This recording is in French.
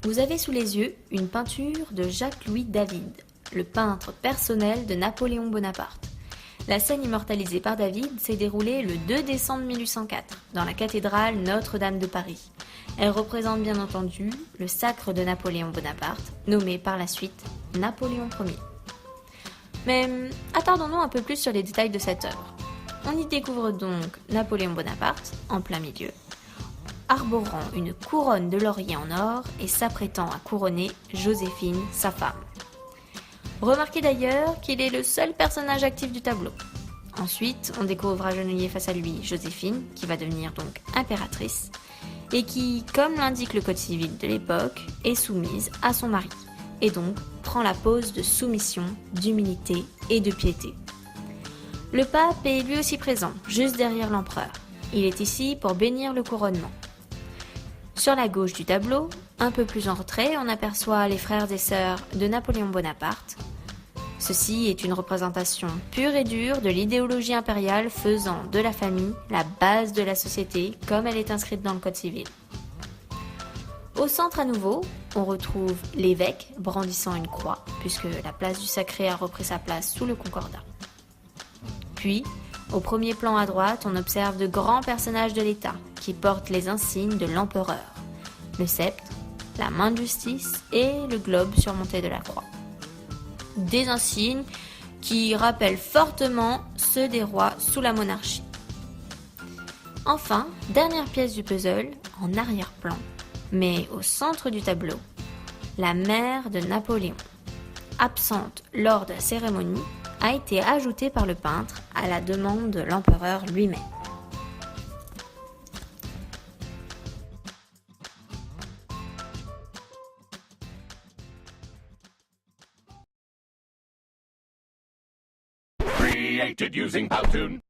Vous avez sous les yeux une peinture de Jacques-Louis David, le peintre personnel de Napoléon Bonaparte. La scène immortalisée par David s'est déroulée le 2 décembre 1804 dans la cathédrale Notre-Dame de Paris. Elle représente bien entendu le sacre de Napoléon Bonaparte, nommé par la suite Napoléon Ier. Mais attardons-nous un peu plus sur les détails de cette œuvre. On y découvre donc Napoléon Bonaparte, en plein milieu, arborant une couronne de laurier en or et s'apprêtant à couronner Joséphine, sa femme. Remarquez d'ailleurs qu'il est le seul personnage actif du tableau. Ensuite, on découvre agenouillée face à lui Joséphine, qui va devenir donc impératrice, et qui, comme l'indique le code civil de l'époque, est soumise à son mari, et donc prend la pose de soumission, d'humilité et de piété. Le pape est lui aussi présent, juste derrière l'empereur. Il est ici pour bénir le couronnement. Sur la gauche du tableau, un peu plus en retrait, on aperçoit les frères et sœurs de Napoléon Bonaparte. Ceci est une représentation pure et dure de l'idéologie impériale faisant de la famille la base de la société comme elle est inscrite dans le Code civil. Au centre à nouveau, on retrouve l'évêque brandissant une croix, puisque la place du Sacré a repris sa place sous le Concordat. Puis, au premier plan à droite, on observe de grands personnages de l'État qui portent les insignes de l'empereur, le sceptre, la main de justice et le globe surmonté de la croix. Des insignes qui rappellent fortement ceux des rois sous la monarchie. Enfin, dernière pièce du puzzle, en arrière-plan, mais au centre du tableau, la mère de Napoléon, absente lors de la cérémonie, a été ajoutée par le peintre à la demande de l'empereur lui-même. Created using Powtoon.